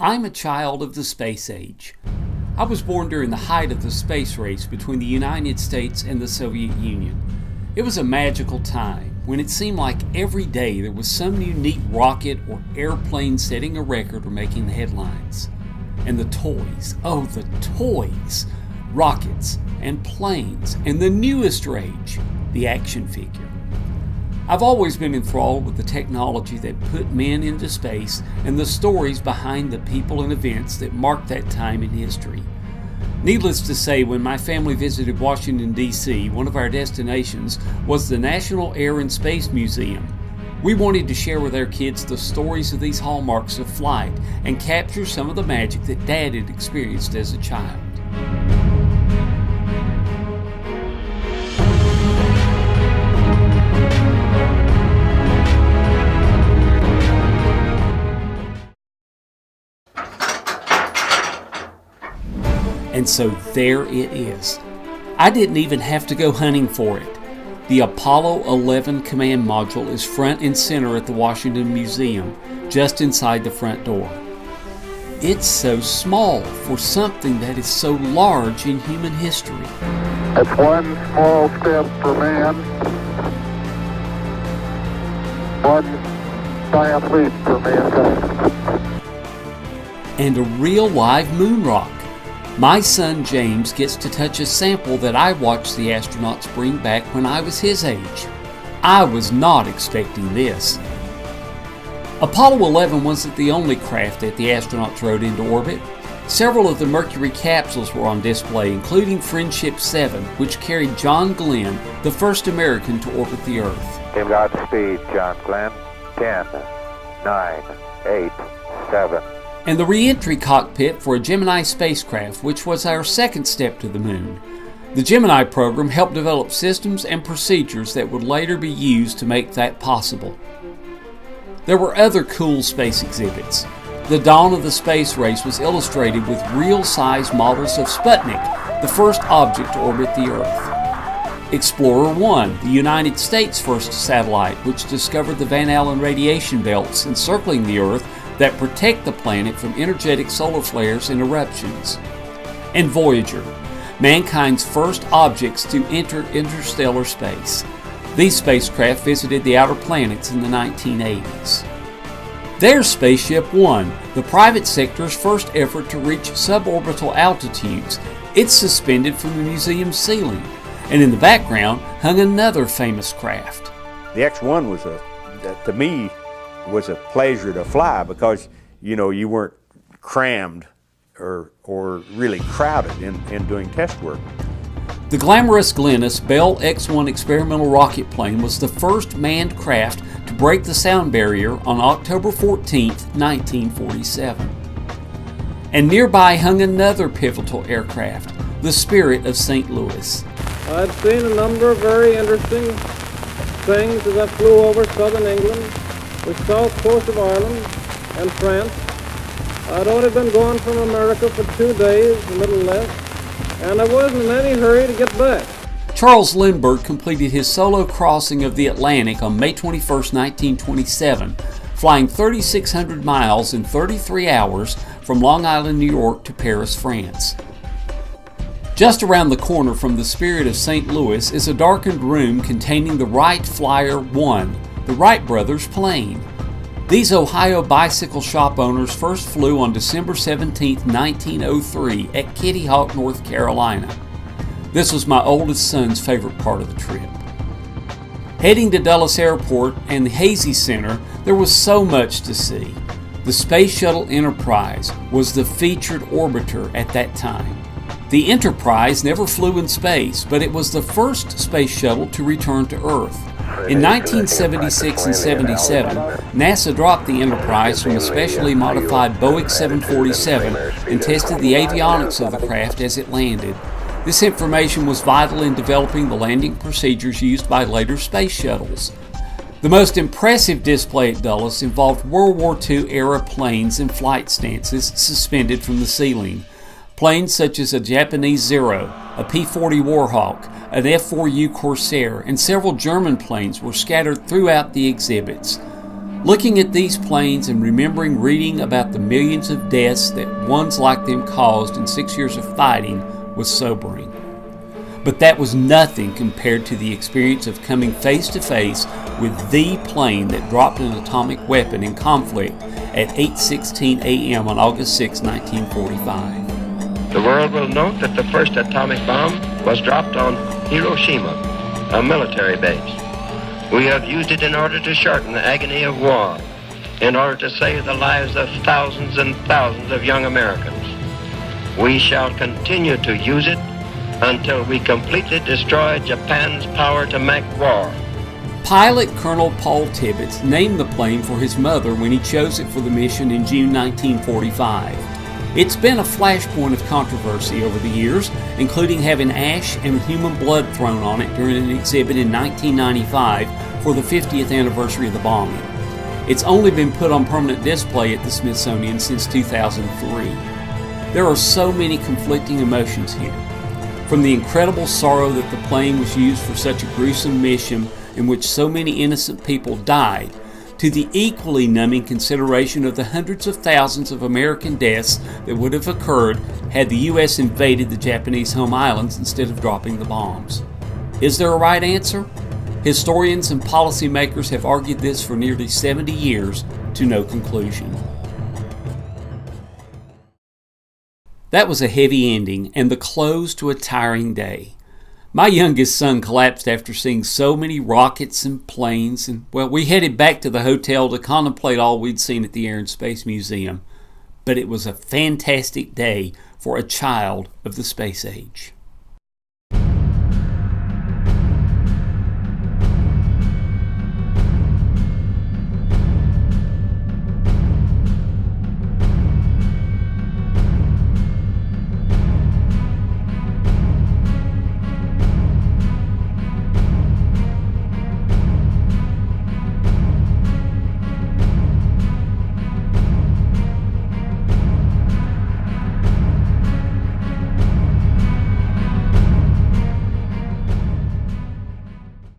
I'm a child of the space age. I was born during the height of the space race between the United States and the Soviet Union. It was a magical time when it seemed like every day there was some new neat rocket or airplane setting a record or making the headlines. And the toys, oh the toys! Rockets and planes and the newest rage, the action figure. I've always been enthralled with the technology that put men into space and the stories behind the people and events that marked that time in history. Needless to say, when my family visited Washington, D.C., one of our destinations was the National Air and Space Museum. We wanted to share with our kids the stories of these hallmarks of flight and capture some of the magic that Dad had experienced as a child. And so there it is. I didn't even have to go hunting for it. The Apollo 11 command module is front and center at the Washington Museum, just inside the front door. It's so small for something that is so large in human history. It's one small step for man, one giant leap for mankind. And a real live moon rock. My son James gets to touch a sample that I watched the astronauts bring back when I was his age. I was not expecting this. Apollo 11 wasn't the only craft that the astronauts rode into orbit. Several of the Mercury capsules were on display, including Friendship 7, which carried John Glenn, the first American to orbit the Earth. You've got speed, John Glenn. 10, 9, 8, 7. And the re-entry cockpit for a Gemini spacecraft, which was our second step to the moon. The Gemini program helped develop systems and procedures that would later be used to make that possible. There were other cool space exhibits. The dawn of the space race was illustrated with real-size models of Sputnik, the first object to orbit the Earth. Explorer 1, the United States' first satellite, which discovered the Van Allen radiation belts encircling the Earth that protect the planet from energetic solar flares and eruptions. And Voyager, mankind's first objects to enter interstellar space. These spacecraft visited the outer planets in the 1980s. There's Spaceship One, the private sector's first effort to reach suborbital altitudes. It's suspended from the museum's ceiling, and in the background hung another famous craft. The X-1 to me, was a pleasure to fly because, you weren't crammed or really crowded in doing test work. The glamorous Glennis Bell X-1 experimental rocket plane was the first manned craft to break the sound barrier on October 14, 1947. And nearby hung another pivotal aircraft, the Spirit of St. Louis. I'd seen a number of very interesting things as I flew over southern England, the south coast of Ireland and France. I'd only been gone from America for 2 days, a little less, and I wasn't in any hurry to get back. Charles Lindbergh completed his solo crossing of the Atlantic on May 21, 1927, flying 3,600 miles in 33 hours from Long Island, New York to Paris, France. Just around the corner from the Spirit of St. Louis is a darkened room containing the Wright Flyer 1, the Wright brothers' plane. These Ohio bicycle shop owners first flew on December 17, 1903 at Kitty Hawk, North Carolina. This was my oldest son's favorite part of the trip. Heading to Dulles Airport and the Hazy Center, there was so much to see. The Space Shuttle Enterprise was the featured orbiter at that time. The Enterprise never flew in space, but it was the first space shuttle to return to Earth. In 1976 and 77, NASA dropped the Enterprise from a specially modified Boeing 747 and tested the avionics of the craft as it landed. This information was vital in developing the landing procedures used by later space shuttles. The most impressive display at Dulles involved World War II era planes and flight stances suspended from the ceiling. Planes such as a Japanese Zero, a P-40 Warhawk, an F-4U Corsair, and several German planes were scattered throughout the exhibits. Looking at these planes and remembering reading about the millions of deaths that ones like them caused in 6 years of fighting was sobering. But that was nothing compared to the experience of coming face to face with the plane that dropped an atomic weapon in conflict at 8:16 a.m. on August 6, 1945. The world will note that the first atomic bomb was dropped on Hiroshima, a military base. We have used it in order to shorten the agony of war, in order to save the lives of thousands and thousands of young Americans. We shall continue to use it until we completely destroy Japan's power to make war. Pilot Colonel Paul Tibbets named the plane for his mother when he chose it for the mission in June 1945. It's been a flashpoint of controversy over the years, including having ash and human blood thrown on it during an exhibit in 1995 for the 50th anniversary of the bombing. It's only been put on permanent display at the Smithsonian since 2003. There are so many conflicting emotions here. From the incredible sorrow that the plane was used for such a gruesome mission in which so many innocent people died, to the equally numbing consideration of the hundreds of thousands of American deaths that would have occurred had the U.S. invaded the Japanese home islands instead of dropping the bombs. Is there a right answer? Historians and policymakers have argued this for nearly 70 years to no conclusion. That was a heavy ending and the close to a tiring day. My youngest son collapsed after seeing so many rockets and planes, and we headed back to the hotel to contemplate all we'd seen at the Air and Space Museum. But it was a fantastic day for a child of the space age.